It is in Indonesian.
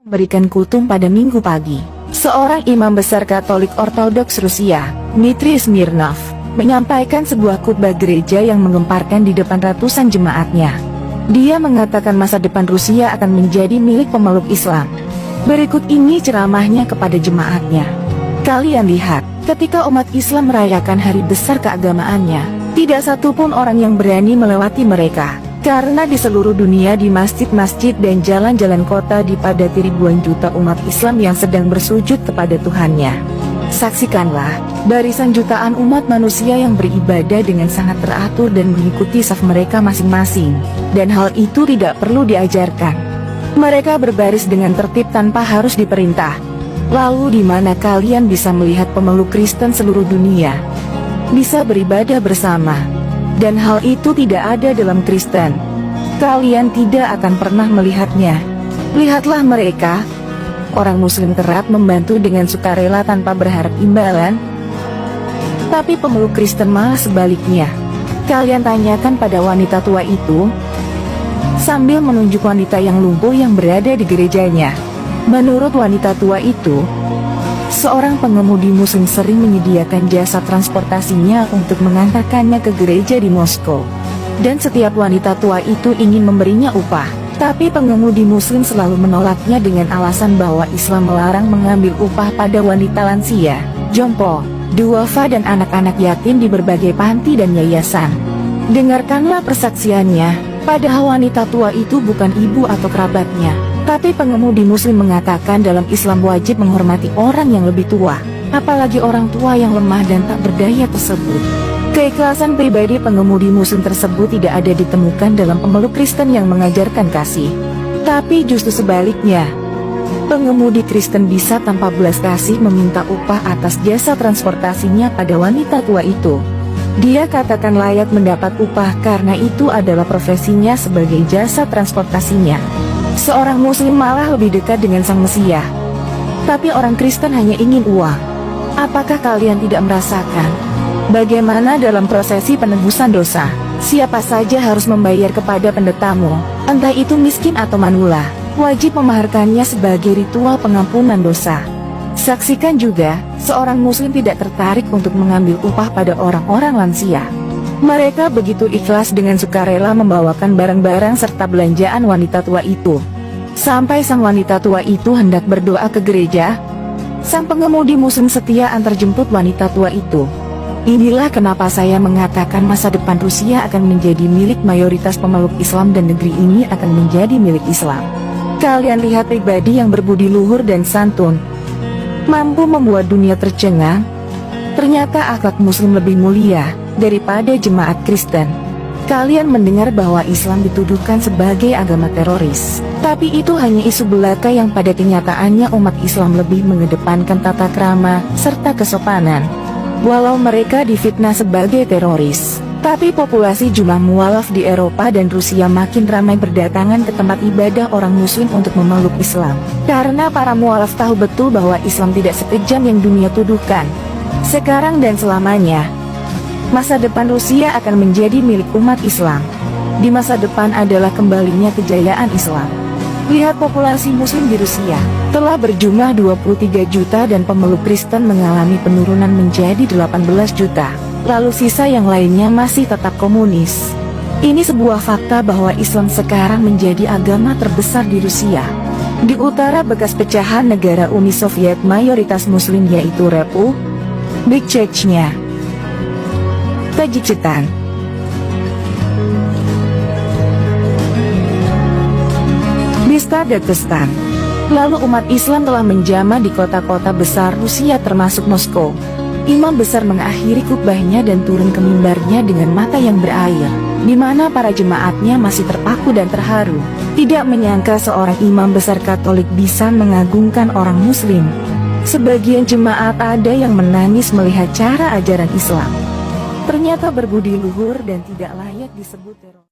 memberikan kultum pada Minggu pagi. Seorang imam besar Katolik Ortodoks Rusia, Dmitry Smirnov, menyampaikan sebuah khutbah gereja yang menggemparkan di depan ratusan jemaatnya. Dia mengatakan masa depan Rusia akan menjadi milik pemeluk Islam. Berikut ini ceramahnya kepada jemaatnya. Kalian lihat, ketika umat Islam merayakan hari besar keagamaannya, tidak satupun orang yang berani melewati mereka. Karena di seluruh dunia, di masjid-masjid dan jalan-jalan kota dipadati ribuan juta umat Islam yang sedang bersujud kepada Tuhannya. Saksikanlah, barisan jutaan umat manusia yang beribadah dengan sangat teratur dan mengikuti saf mereka masing-masing. Dan hal itu tidak perlu diajarkan. Mereka berbaris dengan tertib tanpa harus diperintah. Lalu di mana kalian bisa melihat pemeluk Kristen seluruh dunia bisa beribadah bersama? Dan hal itu tidak ada dalam Kristen. Kalian tidak akan pernah melihatnya. Lihatlah mereka. Orang Muslim kerap membantu dengan sukarela tanpa berharap imbalan. Tapi pemeluk Kristen malah sebaliknya. Kalian tanyakan pada wanita tua itu, sambil menunjuk wanita yang lumpuh yang berada di gerejanya. Menurut wanita tua itu, seorang pengemudi Muslim sering menyediakan jasa transportasinya untuk mengantarkannya ke gereja di Moskow. Dan setiap wanita tua itu ingin memberinya upah. Tapi pengemudi Muslim selalu menolaknya dengan alasan bahwa Islam melarang mengambil upah pada wanita lansia, jompo, duafa dan anak-anak yatim di berbagai panti dan yayasan. Dengarkanlah persaksiannya, padahal wanita tua itu bukan ibu atau kerabatnya. Tapi pengemudi Muslim mengatakan dalam Islam wajib menghormati orang yang lebih tua, apalagi orang tua yang lemah dan tak berdaya tersebut. Keikhlasan pribadi pengemudi Muslim tersebut tidak ada ditemukan dalam pemeluk Kristen yang mengajarkan kasih. Tapi justru sebaliknya, pengemudi Kristen bisa tanpa belas kasih meminta upah atas jasa transportasinya pada wanita tua itu. Dia katakan layak mendapat upah karena itu adalah profesinya sebagai jasa transportasinya. Seorang Muslim malah lebih dekat dengan Sang Mesias. Tapi orang Kristen hanya ingin uang. Apakah kalian tidak merasakan bagaimana dalam prosesi penebusan dosa, siapa saja harus membayar kepada pendetamu, entah itu miskin atau manula, wajib memaharkannya sebagai ritual pengampunan dosa. Saksikan juga, seorang Muslim tidak tertarik untuk mengambil upah pada orang-orang lansia. Mereka begitu ikhlas dengan sukarela membawakan barang-barang serta belanjaan wanita tua itu. Sampai sang wanita tua itu hendak berdoa ke gereja, sang pengemudi Muslim setia antar jemput wanita tua itu. Inilah kenapa saya mengatakan masa depan Rusia akan menjadi milik mayoritas pemeluk Islam dan negeri ini akan menjadi milik Islam. Kalian lihat pribadi yang berbudi luhur dan santun, mampu membuat dunia tercengang. Ternyata akhlak Muslim lebih mulia daripada jemaat Kristen. Kalian mendengar bahwa Islam dituduhkan sebagai agama teroris. Tapi itu hanya isu belaka yang pada kenyataannya umat Islam lebih mengedepankan tata krama serta kesopanan. Walau mereka difitnah sebagai teroris, tapi populasi jumlah mualaf di Eropa dan Rusia makin ramai berdatangan ke tempat ibadah orang Muslim untuk memeluk Islam. Karena para mualaf tahu betul bahwa Islam tidak sekejam yang dunia tuduhkan. Sekarang dan selamanya, masa depan Rusia akan menjadi milik umat Islam. Di masa depan adalah kembalinya kejayaan Islam. Lihat populasi Muslim di Rusia telah berjumlah 23 juta dan pemeluk Kristen mengalami penurunan menjadi 18 juta. Lalu sisa yang lainnya masih tetap komunis. Ini sebuah fakta bahwa Islam sekarang menjadi agama terbesar di Rusia. Di utara bekas pecahan negara Uni Soviet mayoritas Muslim yaitu Republik Chechnya, Tajikistan, Dagestan. Lalu umat Islam telah menjamah di kota-kota besar Rusia termasuk Moskow. Imam besar mengakhiri khutbahnya dan turun ke mimbarnya dengan mata yang berair, di mana para jemaatnya masih terpaku dan terharu. Tidak menyangka seorang imam besar Katolik bisa mengagungkan orang Muslim. Sebagian jemaat ada yang menangis melihat cara ajaran Islam. Ternyata berbudi luhur dan tidak layak disebut teroris.